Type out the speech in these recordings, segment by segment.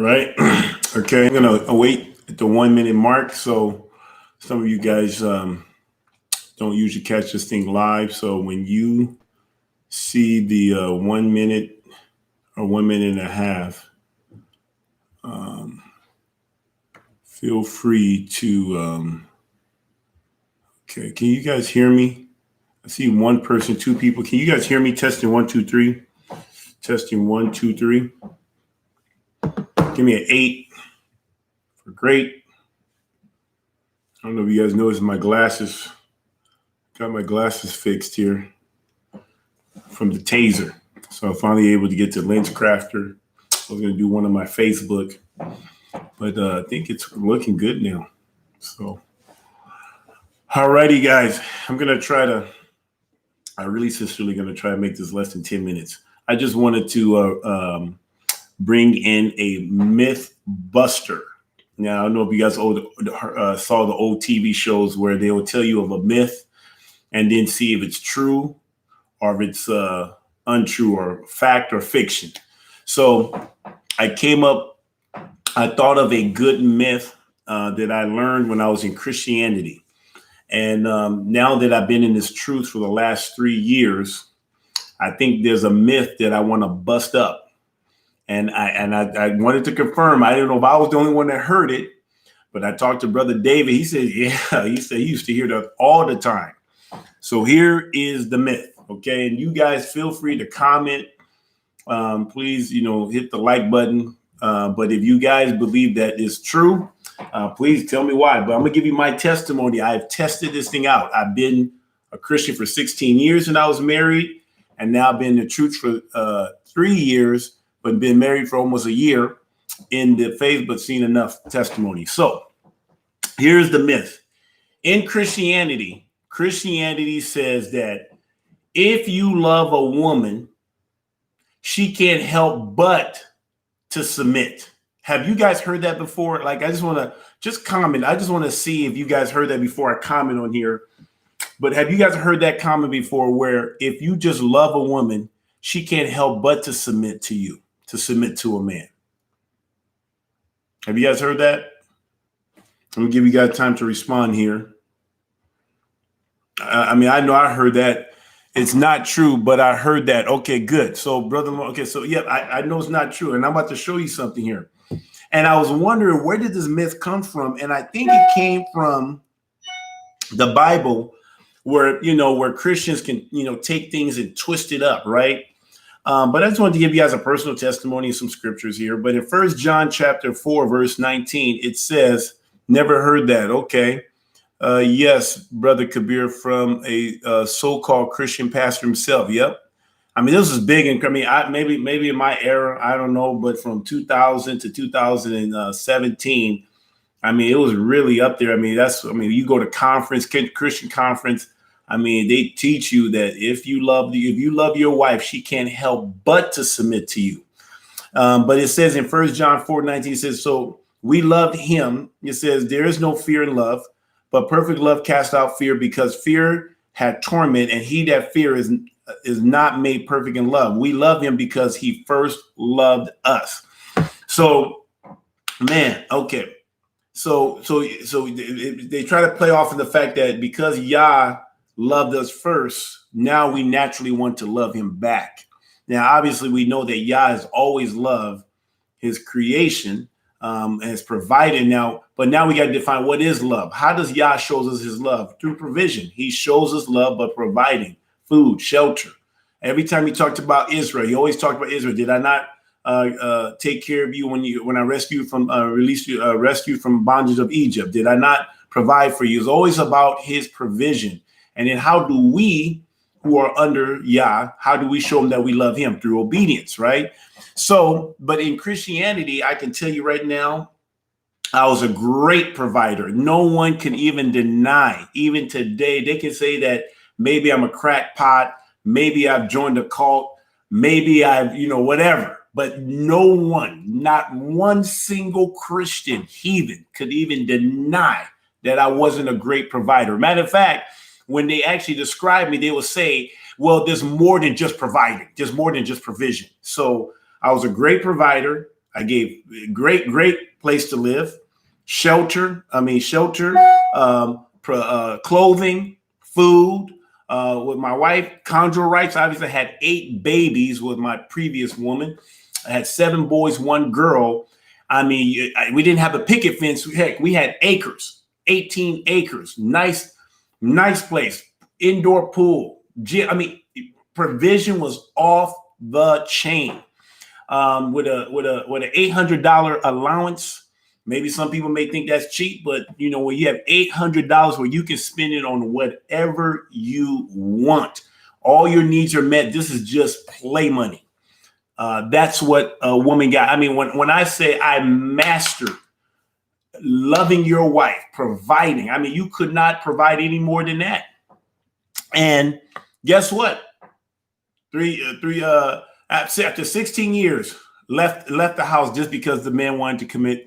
right. Okay. I'm going to await at the 1 minute mark. So some of you guys don't usually catch this thing live. So when you see the 1 minute or 1 minute and a half, um, feel free to. Okay. Can you guys hear me? I see one person, two people. Can you guys hear me? Testing 1 2 3. Testing 1 2 3. Give me an 8 for great. I don't know if you guys noticed my glasses. Got my glasses fixed here from the taser. So I'm finally able to get to Lens Crafter. I was going to do one on my Facebook, but I think it's looking good now. So, alrighty, guys. I really sincerely going to try to make this less than 10 minutes. I just wanted to bring in a myth buster. Now, I don't know if you guys saw the old TV shows where they will tell you of a myth and then see if it's true or if it's untrue or fact or fiction. So I thought of a good myth that I learned when I was in Christianity. And now that I've been in this truth for the last 3 years, I think there's a myth that I want to bust up. And I wanted to confirm. I didn't know if I was the only one that heard it, but I talked to Brother David. He said, yeah, he said he used to hear that all the time. So here is the myth, okay? And you guys feel free to comment. Please, hit the like button. But if you guys believe that is true, please tell me why. But I'm going to give you my testimony. I've tested this thing out. I've been a Christian for 16 years and I was married. And now I've been in the church for 3 years, but been married for almost a year in the faith, but seen enough testimony. So here's the myth. In Christianity says that if you love a woman, she can't help but to submit. Have you guys heard that before? Like, I just want to comment. I just want to see if you guys heard that before I comment on here. But have you guys heard that comment before where if you just love a woman, she can't help but to submit to you, to submit to a man? Have you guys heard that? I'm going to give you guys time to respond here. I know I heard that. It's not true, but I heard that. Okay, good. So, brother, I know it's not true. And I'm about to show you something here. And I was wondering, where did this myth come from? And I think it came from the Bible, where Christians can, take things and twist it up, right? But I just wanted to give you guys a personal testimony and some scriptures here. But in 1 John chapter 4, verse 19, it says, never heard that. Okay. Yes, Brother Kabir, from a so-called Christian pastor himself. Yep. This is big. And maybe in my era, I don't know, but from 2000 to 2017, it was really up there. You go to Christian conference. They teach you that if you love your wife, she can't help but to submit to you. But it says in 1 John 4:19, it says, so we loved him. It says, there is no fear in love, but perfect love casts out fear, because fear had torment, and he that fear is not made perfect in love. We love him because he first loved us. So, man, okay. So they try to play off of the fact that because Yah loved us first, now we naturally want to love him back. Now, obviously, we know that Yah has always loved his creation, and has provided now. But now we got to define what is love. How does Yah shows us his love? Through provision. He shows us love by providing food, shelter. Every time he talked about Israel, he always talked about Israel. Did I not take care of you when I rescued from bondage of Egypt? Did I not provide for you? It's always about his provision. And then how do we, who are under Yah, how do we show him that we love him? Through obedience, right? So, but in Christianity, I can tell you right now, I was a great provider. No one can even deny, even today, they can say that maybe I'm a crackpot, maybe I've joined a cult, maybe I've, whatever. But no one, not one single Christian heathen could even deny that I wasn't a great provider. Matter of fact, when they actually describe me, they will say, well, there's more than just providing. There's more than just provision. So I was a great provider. I gave great place to live, shelter. Clothing, food. With my wife, conjugal rights. Obviously, I had 8 babies with my previous woman. I had 7 boys, 1 girl. I mean, we didn't have a picket fence. Heck, we had acres, 18 acres. Nice place. Indoor pool. Gym. I mean, provision was off the chain. With an $800 allowance. Maybe some people may think that's cheap, but when you have $800 where you can spend it on whatever you want, all your needs are met. This is just play money. That's what a woman got. I mean, when I say I mastered loving your wife, providing, I mean, you could not provide any more than that. And guess what? After 16 years, left the house just because the man wanted to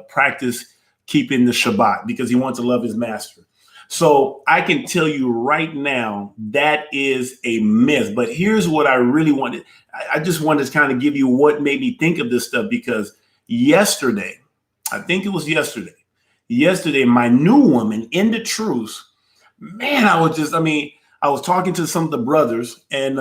practice keeping the Shabbat, because he wants to love his master. So I can tell you right now that is a myth. But here's what I really wanted. I just wanted to kind of give you what made me think of this stuff, because yesterday, I think it was yesterday, my new woman in the truth, man, I was talking to some of the brothers, and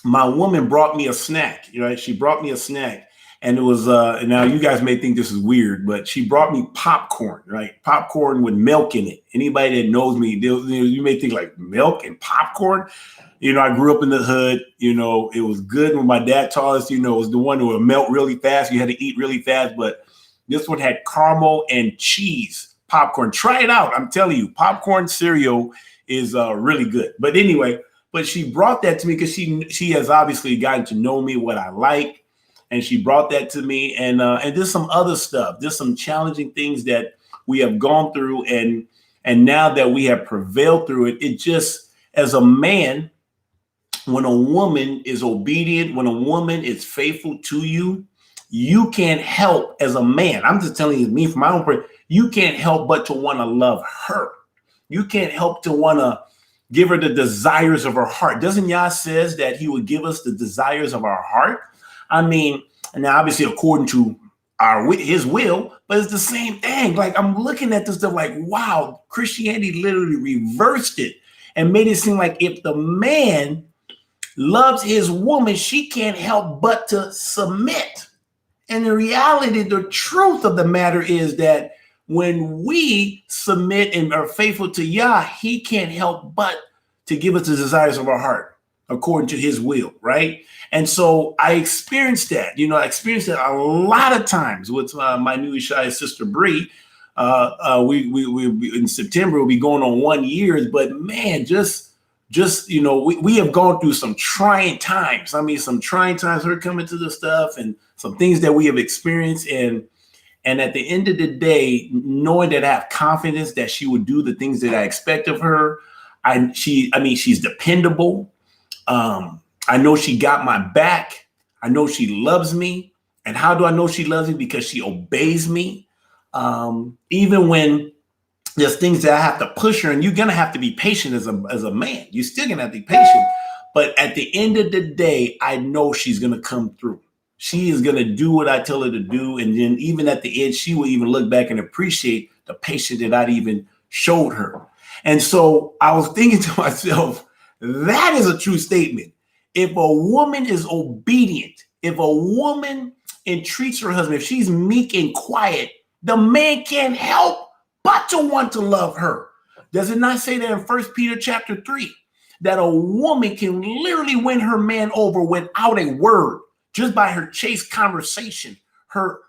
my woman brought me a snack. Right? She brought me a snack. And it was, now you guys may think this is weird, but she brought me popcorn, right? Popcorn with milk in it. Anybody that knows me, you may think like milk and popcorn. I grew up in the hood. It was good when my dad taught us, it was the one that would melt really fast. You had to eat really fast, but this one had caramel and cheese popcorn. Try it out. I'm telling you, popcorn cereal is really good. But anyway, she brought that to me because she has obviously gotten to know me, what I like. And she brought that to me, and there's some other stuff. There's some challenging things that we have gone through, and now that we have prevailed through it, it just, as a man, when a woman is obedient, when a woman is faithful to you, you can't help as a man. I'm just telling you, me from my own point, you can't help but to want to love her. You can't help to want to give her the desires of her heart. Doesn't Yah says that he would give us the desires of our heart? I mean, and now obviously according to his will, but it's the same thing. Like, I'm looking at this stuff like, wow, Christianity literally reversed it and made it seem like if the man loves his woman, she can't help but to submit. And in reality, the truth of the matter is that when we submit and are faithful to Yah, he can't help but to give us the desires of our heart according to his will, right? And so I experienced that. I experienced that a lot of times with my new Ishaya sister Bree. We in September we'll be going on 1 year, but man, we have gone through some trying times. I mean, some trying times. Her coming to the stuff and some things that we have experienced, and at the end of the day, knowing that I have confidence that she would do the things that I expect of her. She's dependable. I know she got my back. I know she loves me. And how do I know she loves me? Because she obeys me. Even when there's things that I have to push her, and you're going to have to be patient as a man. You're still going to have to be patient. But at the end of the day, I know she's going to come through. She is going to do what I tell her to do. And then even at the end, she will even look back and appreciate the patience that I'd even showed her. And so I was thinking to myself, that is a true statement. If a woman is obedient, if a woman entreats her husband, if she's meek and quiet, the man can't help but to want to love her. Does it not say that in 1 Peter chapter 3, that a woman can literally win her man over without a word, just by her chaste conversation, her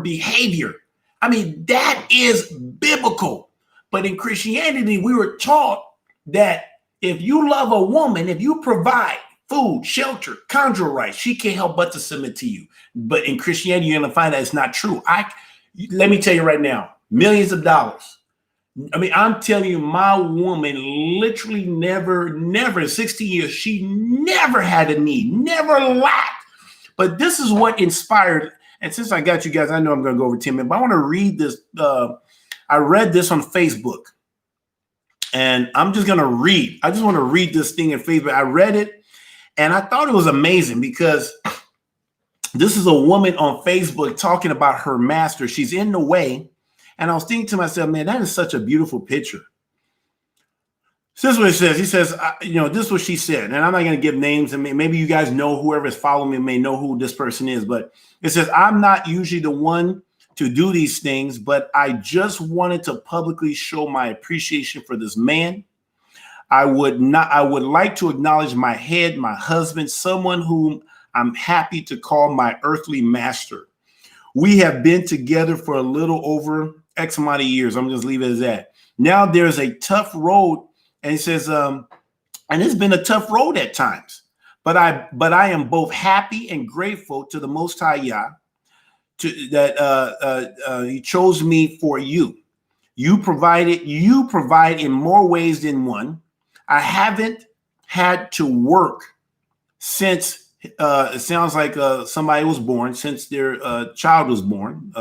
behavior? I mean, that is biblical. But in Christianity, we were taught that if you love a woman, if you provide food, shelter, conjugal rights, she can't help but to submit to you. But in Christianity, you're going to find that it's not true. Let me tell you right now, millions of dollars. I mean, I'm telling you, my woman literally never in 60 years, she never had a need, never lacked. But this is what inspired. And since I got you guys, I know I'm going to go over 10 minutes, but I want to read this. I read this on Facebook. And I'm just going to read. I just want to read this thing in Facebook. I read it, And I thought it was amazing because this is a woman on Facebook talking about her master. She's in the way. And I was thinking to myself, man, that is such a beautiful picture. So this is what it says. He says, this is what she said. And I'm not going to give names. And maybe you guys know, whoever is following me may know who this person is. But it says, I'm not usually the one to do these things, but I just wanted to publicly show my appreciation for this man. I would like to acknowledge my head, my husband, someone whom I'm happy to call my earthly master. We have been together for a little over X amount of years. I'm just leave it as that. Now there's a tough road. And he says, and it's been a tough road at times, but I am both happy and grateful to the Most High Yah that he chose me for you. You provide in more ways than one. I haven't had to work since it sounds like somebody was born, since their child was born.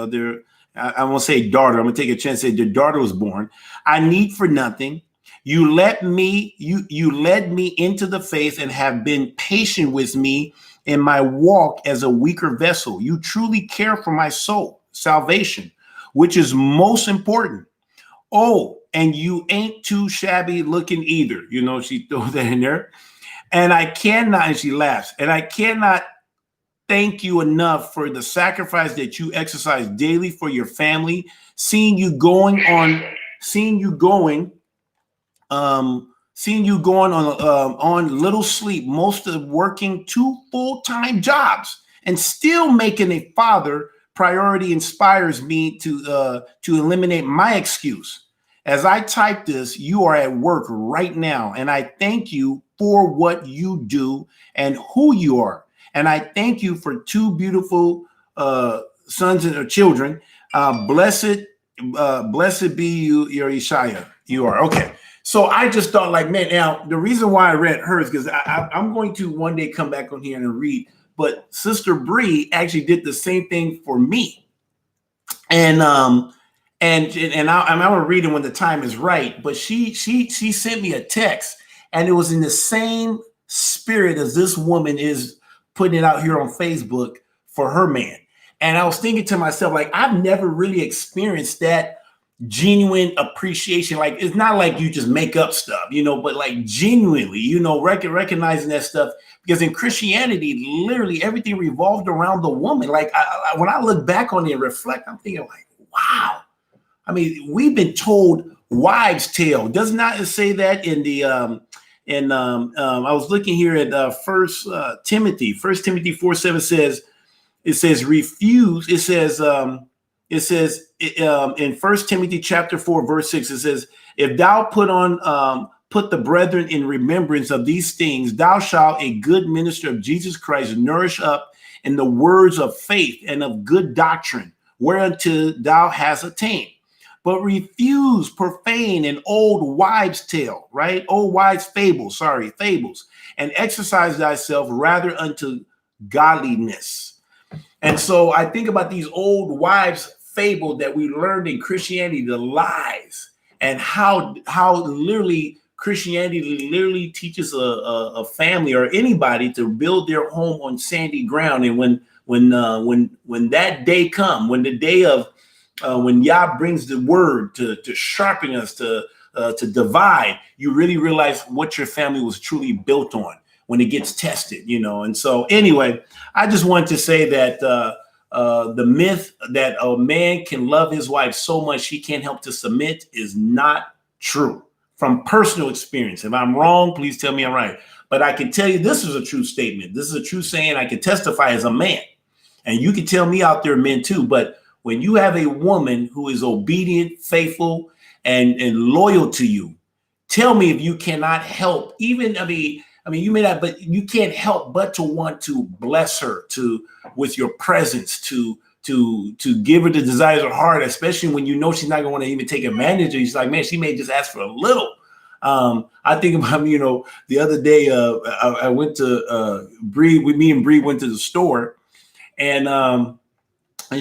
I won't say daughter. I'm gonna take a chance and say their daughter was born. I need for nothing. You led me into the faith and have been patient with me in my walk as a weaker vessel. You truly care for my soul, salvation, which is most important. Oh, and you ain't too shabby looking either. She throws that in there. And and she laughs, and I cannot thank you enough for the sacrifice that you exercise daily for your family, seeing you going on little sleep, most of working 2 full-time jobs and still making a father priority inspires me to eliminate my excuse. As I type this, you are at work right now, and I thank you for what you do and who you are. And I thank you for 2 beautiful sons and children. Blessed be you, your Ishaya. You are. Okay. So I just thought, like, man, now the reason why I read hers, because I'm going to one day come back on here and read, but Sister Bree actually did the same thing for me. And I'm gonna read it when the time is right. But she sent me a text, and it was in the same spirit as this woman is putting it out here on Facebook for her man. And I was thinking to myself, like, I've never really experienced that genuine appreciation. Like, it's not like you just make up stuff, but like genuinely, recognizing that stuff. Because in Christianity, literally everything revolved around the woman. Like, when I look back on it and reflect, I'm thinking, like, wow. I mean, we've been told wives' tale. Does not it say that in the I was looking here at First Timothy 4:7 says refuse. It says in First Timothy chapter 4 verse 6, it says, if thou put the brethren in remembrance of these things, thou shalt a good minister of Jesus Christ nourish up in the words of faith and of good doctrine, whereunto thou hast attained. But refuse profane and old wives' tale, right? Old wives' fables, and exercise thyself rather unto godliness. And so I think about these old wives' fable that we learned in Christianity, the lies, and how literally Christianity literally teaches a family or anybody to build their home on sandy ground. And when that day come, when the day of when Yah brings the word to sharpen us, to divide, you really realize what your family was truly built on when it gets tested, And so anyway, I just wanted to say that the myth that a man can love his wife so much he can't help to submit is not true. From personal experience. If I'm wrong, please tell me I'm right. But I can tell you this is a true statement. This is a true saying. I can testify as a man. And you can tell me out there, men too. But when you have a woman who is obedient, faithful, and loyal to you, tell me if you cannot help. Even, I mean, you may not, but you can't help but to want to bless her with your presence, to give her the desires of her heart, especially when you know she's not going to want to even take advantage of you. She's like, man, she may just ask for a little. I think about, the other day, I went to me and Bree went to the store, and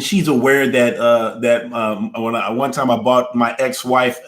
she's aware that one time I bought my ex-wife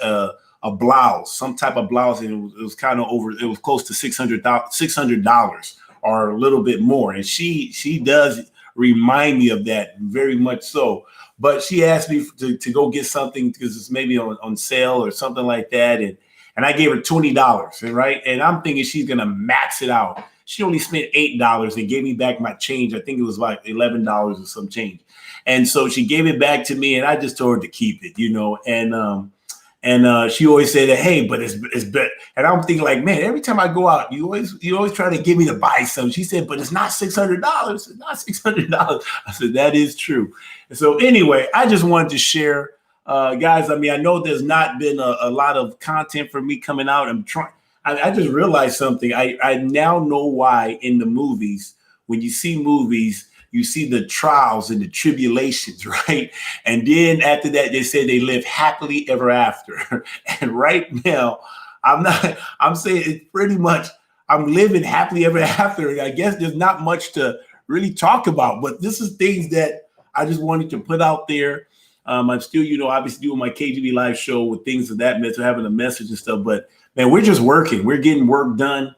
a blouse, some type of blouse, and it was kind of it was close to $600 or a little bit more. And she does remind me of that very much so. But she asked me to go get something because it's maybe on sale or something like that. And I gave her $20, right? And I'm thinking she's gonna max it out. She only spent $8 and gave me back my change. I think it was like $11 or some change. And so she gave it back to me, and I just told her to keep it, and she always said that, hey, but it's better. And I'm thinking like, man, every time I go out, you always try to get me to buy something. She said, but it's not $600. It's not $600. I said, that is true. And so anyway, I just wanted to share, guys. I mean, I know there's not been a lot of content for me coming out. I'm trying. I just realized something. I now know why in the movies, when you see movies, you see the trials and the tribulations, right? And then after that, they say they live happily ever after. And right now, I'm saying it's pretty much, I'm living happily ever after. And I guess there's not much to really talk about, but this is things that I just wanted to put out there. I'm still, obviously doing my KGB live show with things of that nature, having a message and stuff, but man, we're just working. We're getting work done.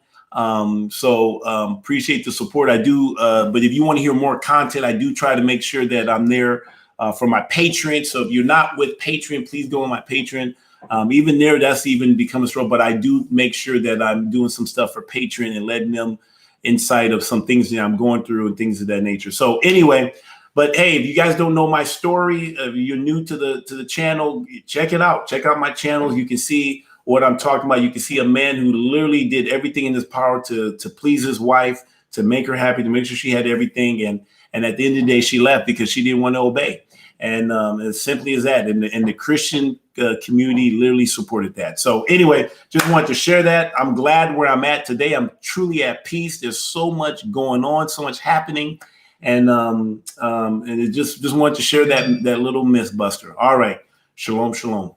So appreciate the support. I do. But if you want to hear more content, I do try to make sure that I'm there for my Patreon. So if you're not with Patreon, please go on my Patreon. Even there, that's even become a struggle. But I do make sure that I'm doing some stuff for Patreon and letting them insight of some things that I'm going through and things of that nature. So anyway, but hey, if you guys don't know my story, if you're new to the channel, check it out. Check out my channels. You can see what I'm talking about. You can see a man who literally did everything in his power to please his wife, to make her happy, to make sure she had everything. And at the end of the day, she left because she didn't want to obey. And as simply as that. And the Christian community literally supported that. So anyway, just wanted to share that. I'm glad where I'm at today. I'm truly at peace. There's so much going on, so much happening. And it just wanted to share that little myth buster. All right. Shalom, shalom.